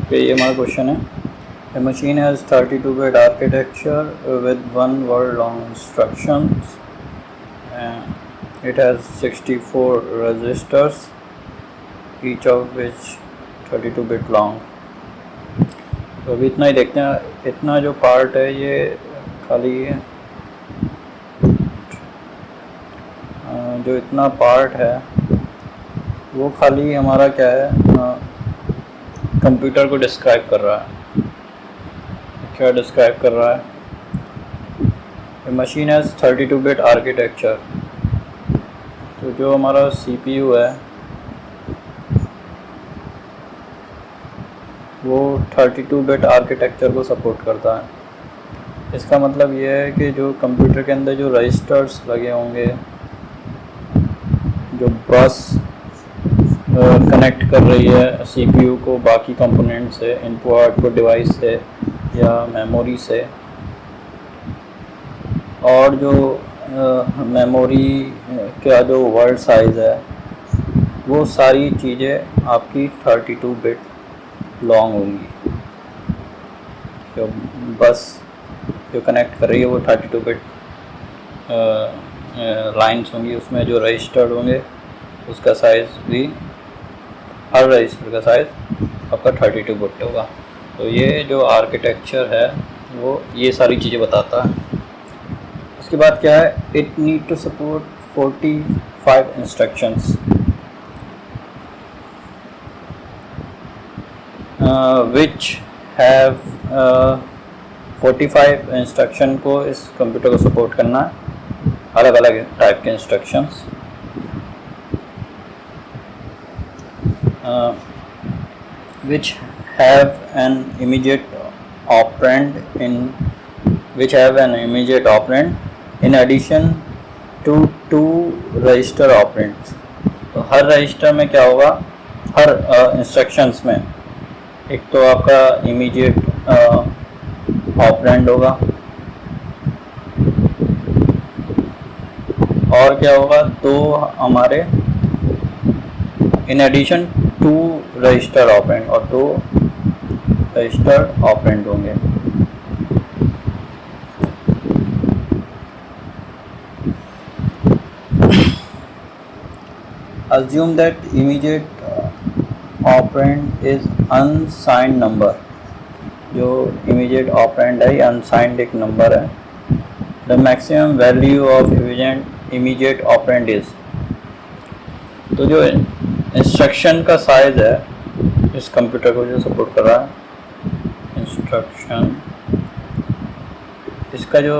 कि ये हमारा क्वेश्चन है। A machine has 32-bit architecture with one word long instructions. It has 64 registers, each of which 32-bit long. तो अभी इतना ही देखते हैं। इतना जो पार्ट है ये खाली जो इतना पार्ट है वो खाली हमारा क्या है, कंप्यूटर को डिस्क्राइब कर रहा है। क्या डिस्क्राइब कर रहा है? मशीन हैज़ 32-बिट आर्किटेक्चर। तो जो हमारा CPU है वो 32-बिट आर्किटेक्चर को सपोर्ट करता है। इसका मतलब ये है कि जो कंप्यूटर के अंदर जो रजिस्टर्स लगे होंगे, जो बस कनेक्ट कर रही है CPU को बाकी कंपोनेंट से, इनपुट आउटपुट डिवाइस से या मेमोरी से, और जो मेमोरी का जो वर्ड साइज़ है वो सारी चीज़ें आपकी 32-बिट लॉन्ग होंगी। जो बस जो कनेक्ट कर रही है वो 32-बिट लाइंस होंगी। उसमें जो रजिस्टर होंगे उसका साइज़ भी, हर रजिस्टर का साइज़ आपका 32-बिट होगा। तो ये जो आर्किटेक्चर है वो ये सारी चीज़ें बताता है। उसके बाद क्या है? It need to support 45 instructions which have 45 instruction को इस कंप्यूटर को सपोर्ट करना है, अलग अलग टाइप के instructions. Which have an immediate operand in addition to 2 register operands। तो हर रजिस्टर में क्या होगा, हर इंस्ट्रक्शंस में एक तो आपका इमीडिएट ऑपरेंड होगा, और क्या होगा, दो हमारे इन एडिशन 2 रजिस्टर ऑपरेंड, और 2 रजिस्टर ऑपरेंड होंगे। Assume that immediate operand is unsigned number। जो immediate operand है ये unsigned एक नंबर है। The maximum value of immediate operand is। तो जो इंस्ट्रक्शन का साइज़ है इस कंप्यूटर को जो सपोर्ट कर रहा है, इंस्ट्रक्शन, इसका जो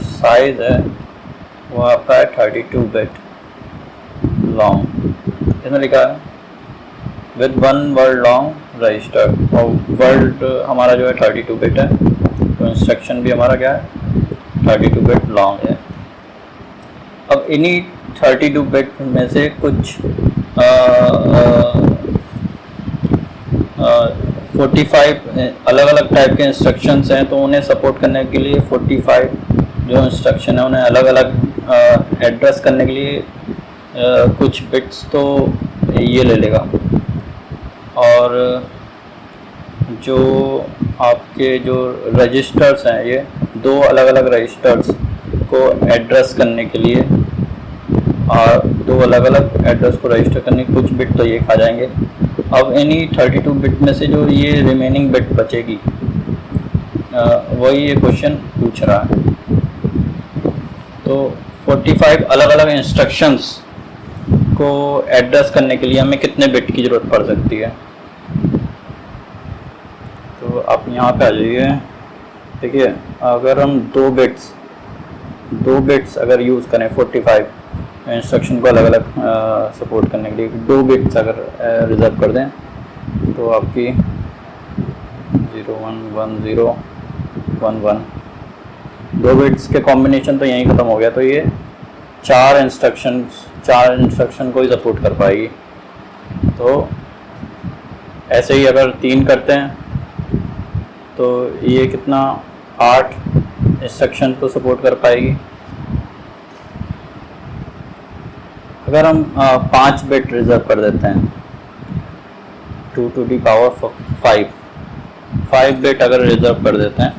साइज़ है वो आपका है 32-बिट लॉन्ग। इसमें लिखा है विद 1 वर्ड लॉन्ग रजिस्टर, और वर्ड हमारा जो है 32-बिट है, तो इंस्ट्रक्शन भी हमारा क्या है, 32-बिट लॉन्ग है। अब इन्हीं 32-बिट में से कुछ 45 अलग अलग टाइप के इंस्ट्रक्शंस हैं, तो उन्हें सपोर्ट करने के लिए 45 जो इंस्ट्रक्शन है उन्हें अलग अलग एड्रेस करने के लिए कुछ बिट्स तो ये ले लेगा, और जो आपके जो रजिस्टर्स हैं ये 2 अलग अलग रजिस्टर्स को एड्रेस करने के लिए, और 2 अलग अलग एड्रेस को रजिस्टर करने के कुछ बिट तो ये खा जाएंगे। अब इन्हीं 32 बिट में से जो ये रिमेनिंग बिट बचेगी वही ये क्वेश्चन पूछ रहा है। तो 45 अलग अलग इंस्ट्रक्शंस को एड्रेस करने के लिए हमें कितने बिट की ज़रूरत पड़ सकती है? तो आप यहाँ पे आ जाइए। देखिए, अगर हम 2 बिट्स अगर यूज़ करें 45 इंस्ट्रक्शन को अलग अलग सपोर्ट करने के लिए, 2 बिट्स अगर रिज़र्व कर दें तो आपकी 0 1 1 0 1 1 2 बिट्स के कॉम्बिनेशन तो यहीं ख़त्म हो गया। तो ये 4 इंस्ट्रक्शन को ही सपोर्ट कर पाएगी। तो ऐसे ही अगर 3 करते हैं तो ये कितना 8 इंस्ट्रक्शन को सपोर्ट कर पाएगी। अगर हम 5 बिट रिज़र्व कर देते हैं 2 to the power 5, 5 बिट अगर रिजर्व कर देते हैं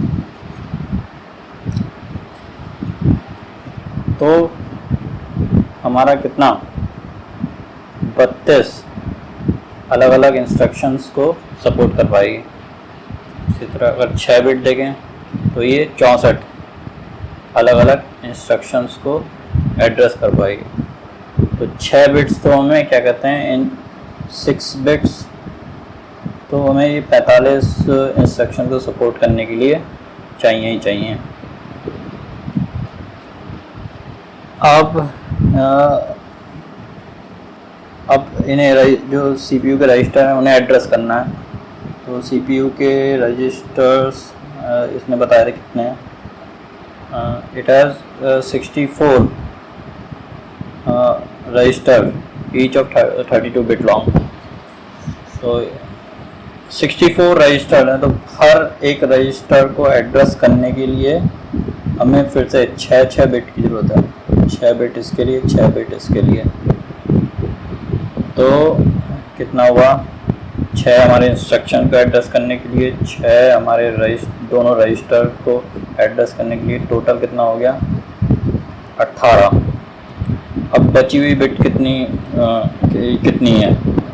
तो हमारा कितना 32 अलग अलग इंस्ट्रक्शंस को सपोर्ट कर पाएगी। इसी तरह अगर 6 बिट देखें तो ये 64 अलग अलग इंस्ट्रक्शंस को एड्रेस कर पाएगी। तो 6 बिट्स तो हमें क्या कहते हैं, इन 6 बिट्स तो हमें ये 45 इंस्ट्रक्शन को सपोर्ट करने के लिए चाहिए ही चाहिए। अब इन्हें जो CPU के रजिस्टर हैं उन्हें एड्रेस करना है। तो CPU के रजिस्टर्स इसने बताया था कितने हैं। It has 64 register each of 32 bit long. तो 64 रजिस्टर हैं, तो हर एक रजिस्टर को एड्रेस करने के लिए हमें फिर से 6 बिट की ज़रूरत है। 6 बिट इसके लिए, 6 बिट इसके लिए। तो कितना हुआ, 6 हमारे इंस्ट्रक्शन को एड्रेस करने के लिए, 6 हमारे दोनों रजिस्टर को एड्रेस करने के लिए, टोटल कितना हो गया 18। अब बची हुई बिट कितनी है,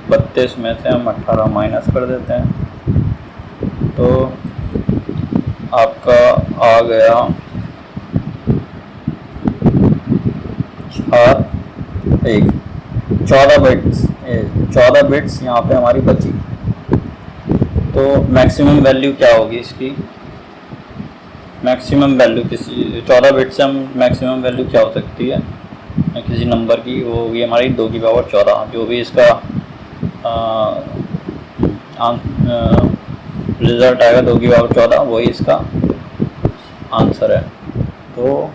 32 में से हम 18 माइनस कर देते हैं तो आपका आ गया 14 बिट्स यहाँ पे हमारी बची। तो मैक्सिमम वैल्यू क्या होगी इसकी, मैक्सिमम वैल्यू किसी 14 बिट से हम मैक्सिमम वैल्यू क्या हो सकती है किसी नंबर की, वो होगी हमारी 2 की पावर 14। जो भी इसका रिज़ल्ट आएगा 2 की पावर 14, वही इसका आंसर है। तो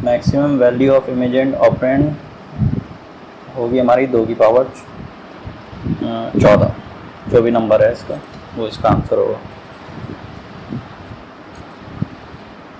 मैक्सिमम वैल्यू ऑफ इमेजेंट ऑपरेंड होगी हमारी 2 की पावर 14। जो भी नंबर है इसका वो इसका आंसर होगा।